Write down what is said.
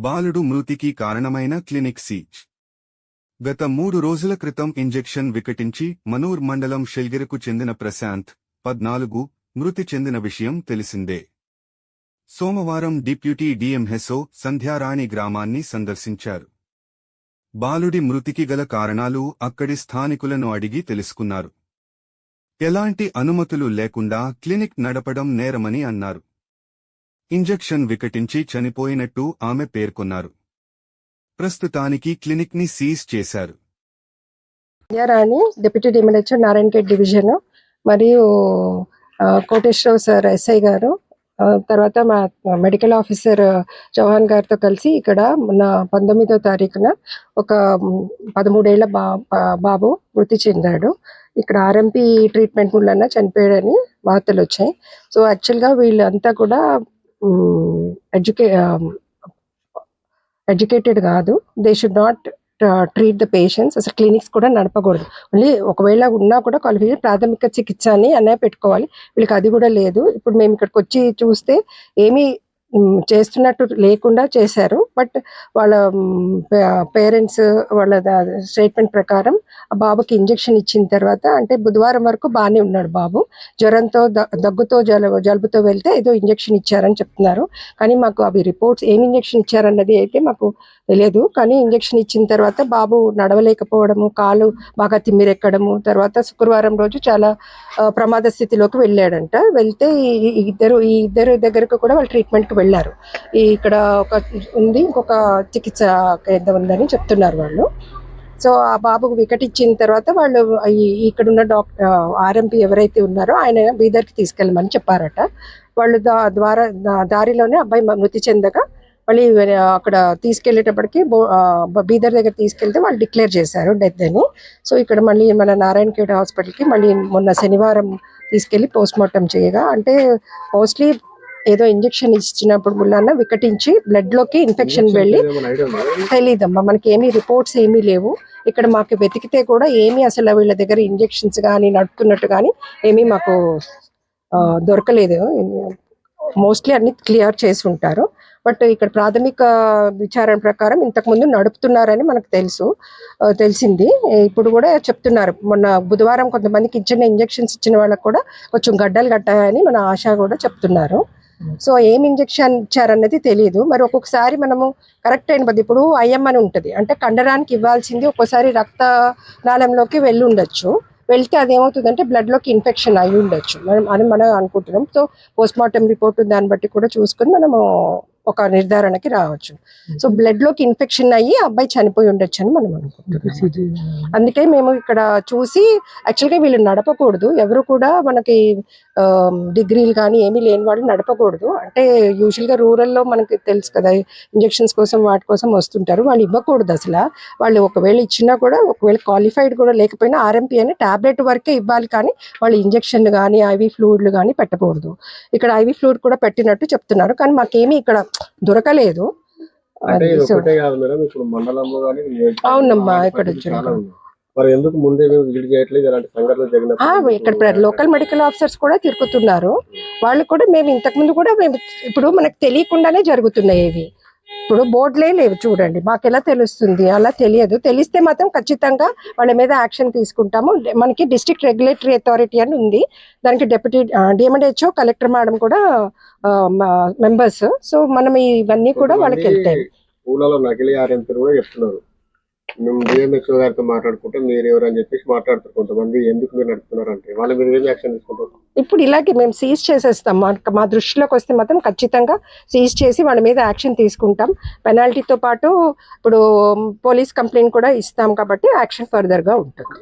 బాలుడు మృతికి కారణమైన క్లినిక్ సీజ్. గత 3 రోజుల క్రితం ఇంజెక్షన్ వికటించి మనూర్ మండలం షెల్గిరకు చెందిన ప్రశాంత్ 14 మృతి చెందిన విషయం తెలిసిందే. సోమవారం డిప్యూటీ డిఎంహెచ్ఓ సంధ్యారాణి గ్రామాన్ని సందర్శించారు. బాలుడి మృతికి గల కారణాలు అక్కడి స్థానికులను అడిగి తెలుసుకున్నారు. ఎలాంటి అనుమతులు లేకుండా క్లినిక్ నడపడం నేరమని అన్నారు. ఇంజెక్షన్ వికటించి చనిపోయినట్టు ఆమె పేర్కొన్నారు. ప్రస్తుతానికి క్లినిక్ ని సీజ్ చేశారు. Sandhyarani deputy DMHO Narayankhed division మరియు కోటేశ్వరరావు సార్ ఎస్ఐ గారు, తర్వాత మా మెడికల్ ఆఫీసర్ చౌహాన్ గారితో కలిసి ఇక్కడ మొన్న 19వ తారీఖున ఒక 13 ఏళ్ల బాబు మృతి చెందాడు. ఇక్కడ ఆర్ఎంపీ ట్రీట్మెంట్ వల్ల చనిపోయాడని వార్తలు వచ్చాయి. సో యాక్చువల్గా వీళ్ళంతా కూడా ఎడ్యుకేటెడ్ కాదు. They should not treat the patients. అసలు క్లినిక్స్ కూడా నడపకూడదు. ఓన్లీ ఒకవేళ ఉన్నా కూడా క్వాలిఫికేషన్ ప్రాథమిక చికిత్స అని అనే పెట్టుకోవాలి. వీళ్ళకి అది కూడా లేదు. ఇప్పుడు మేము ఇక్కడికి వచ్చి చూస్తే ఏమీ చేస్తున్నట్టు లేకుండా చేశారు. బట్ వాళ్ళ పేరెంట్స్ వాళ్ళ స్టేట్మెంట్ ప్రకారం ఆ బాబుకి ఇంజెక్షన్ ఇచ్చిన తర్వాత, అంటే బుధవారం వరకు బాగానే ఉన్నాడు బాబు. జ్వరంతో దగ్గుతో జలుబుతో వెళ్తే ఏదో ఇంజెక్షన్ ఇచ్చారని చెప్తున్నారు. కానీ మాకు అవి రిపోర్ట్స్ ఏమి ఇంజెక్షన్ ఇచ్చారన్నది అయితే మాకు తెలియదు. కానీ ఇంజెక్షన్ ఇచ్చిన తర్వాత బాబు నడవలేకపోవడము, కాలు బాగా తిమ్మిరెక్కడము, తర్వాత శుక్రవారం రోజు చాలా ప్రమాద స్థితిలోకి వెళ్ళాడంట. వెళ్తే ఈ ఇద్దరు దగ్గరకు కూడా వాళ్ళు ట్రీట్మెంట్కి వెళ్ళారు. ఇక్కడ ఒక ఉంది, ఇంకొక చికిత్స కేంద్రం ఉందని చెప్తున్నారు వాళ్ళు. సో ఆ బాబుకు వికటించిన తర్వాత వాళ్ళు ఇక్కడ ఉన్న ఆర్ఎంపీ ఎవరైతే ఉన్నారో ఆయన బీదర్కి తీసుకెళ్ళమని చెప్పారట. వాళ్ళు దారిలోనే అబ్బాయి మృతి చెందగా మళ్ళీ అక్కడ తీసుకెళ్లేటప్పటికి బీదర్ దగ్గర తీసుకెళ్తే వాళ్ళు డిక్లేర్ చేశారు డెత్ అని. సో ఇక్కడ మళ్ళీ మన నారాయణఖేడ్ హాస్పిటల్కి మళ్ళీ మొన్న శనివారం తీసుకెళ్లి పోస్ట్ మార్టం చేయగా, అంటే మోస్ట్లీ ఏదో ఇంజెక్షన్ ఇచ్చినప్పుడు ముళ్ళన్న వికటించి బ్లడ్లోకి ఇన్ఫెక్షన్ వెళ్ళి, తెలీదమ్మా మనకి ఏమీ రిపోర్ట్స్ ఏమీ లేవు. ఇక్కడ మాకు వెతికితే కూడా ఏమీ అసలు వీళ్ళ దగ్గర ఇంజెక్షన్స్ కానీ నడుపుతున్నట్టు కానీ ఏమీ మాకు దొరకలేదు. మోస్ట్లీ అన్ని క్లియర్ చేసి ఉంటారు. బట్ ఇక్కడ ప్రాథమిక విచారణ ప్రకారం ఇంతకుముందు నడుపుతున్నారని మనకు తెలిసింది. ఇప్పుడు కూడా చెప్తున్నారు, మొన్న బుధవారం కొంతమందికి ఇచ్చిన ఇంజెక్షన్స్ ఇచ్చిన వాళ్ళకు కూడా కొంచెం గడ్డలు కట్టాయని మన ఆశ కూడా చెప్తున్నారు. సో ఏం ఇంజెక్షన్ ఇచ్చారన్నది తెలియదు. మరి ఒక్కొక్కసారి మనము కరెక్ట్ అయిన పద్ధతి, ఇప్పుడు ఐఎం అని ఉంటుంది, అంటే కండరానికి ఇవ్వాల్సింది ఒక్కోసారి రక్త నాళంలోకి వెళ్ళి ఉండొచ్చు. వెళ్తే అదేమవుతుందంటే బ్లడ్లోకి ఇన్ఫెక్షన్ అయి ఉండొచ్చు మనం అనుకుంటున్నాం. సో పోస్ట్ మార్టం రిపోర్ట్ దాన్ని బట్టి కూడా చూసుకొని మనము ఒక నిర్ధారణకి రావచ్చు. సో బ్లడ్లోకి ఇన్ఫెక్షన్ అయ్యి అబ్బాయి చనిపోయి ఉండొచ్చు అని మనం అనుకుంటున్నాం. అందుకే మేము ఇక్కడ చూసి, యాక్చువల్గా వీళ్ళు నడపకూడదు, ఎవరు కూడా మనకి డిగ్రీలు కానీ ఏమీ లేని వాళ్ళు నడపకూడదు. అంటే యూజువల్గా రూరల్లో మనకి తెలుసు కదా, ఇంజెక్షన్స్ కోసం వాటి కోసం వస్తుంటారు. వాళ్ళు ఇవ్వకూడదు అసలు. వాళ్ళు ఒకవేళ ఇచ్చినా కూడా, ఒకవేళ క్వాలిఫైడ్ కూడా లేకపోయినా ఆర్ఎంపీ అని టాబ్లెట్ వరకే ఇవ్వాలి, కానీ వాళ్ళు ఇంజెక్షన్ కానీ ఐవీ ఫ్లూయిడ్లు కానీ పెట్టకూడదు. ఇక్కడ ఐవీ ఫ్లూయిడ్ కూడా పెట్టినట్టు చెప్తున్నారు, కానీ మాకేమీ ఇక్కడ దొరకలేదు. అవునమ్మా, ఇక్కడ ఇక్కడ లోకల్ మెడికల్ ఆఫీసర్స్ కూడా తిరుగుతున్నారు. వాళ్ళు కూడా మేము ఇంతకుముందు కూడా ఇప్పుడు మనకు తెలియకుండానే జరుగుతున్నాయి ఇవి. ఇప్పుడు బోర్డులే లేవు చూడండి, మాకు ఎలా తెలుస్తుంది? అలా తెలియదు. తెలిస్తే మాత్రం ఖచ్చితంగా వాళ్ళ మీద యాక్షన్ తీసుకుంటాము. మనకి డిస్ట్రిక్ట్ రెగ్యులేటరీ అథారిటీ అని ఉంది, దానికి డిప్యూటీ డిఎంహెచ్ఓ కలెక్టర్ మేడం కూడా మెంబర్స్. సో మనం ఇవన్నీ కూడా వాళ్ళకి వెళ్తాయి. మేము డిఎంహెచ్ఓ గారితో మాట్లాడుకుంటే మీరు ఎవరని చెప్పేసి మాట్లాడుతారు కొంతమంది, ఎందుకు మీరు నడుపుతున్నారు అంటే వాళ్ళ మీద ఏం యాక్షన్ తీసుకుంటారు? ఇప్పుడు ఇలాగే మేము సీజ్ చేసేస్తాం. మా దృష్టిలోకి వస్తే మాత్రం ఖచ్చితంగా సీజ్ చేసి వాళ్ళ మీద యాక్షన్ తీసుకుంటాం. పెనాల్టీతో పాటు ఇప్పుడు పోలీస్ కంప్లైంట్ కూడా ఇస్తాం, కాబట్టి యాక్షన్ ఫర్దర్గా ఉంటుంది.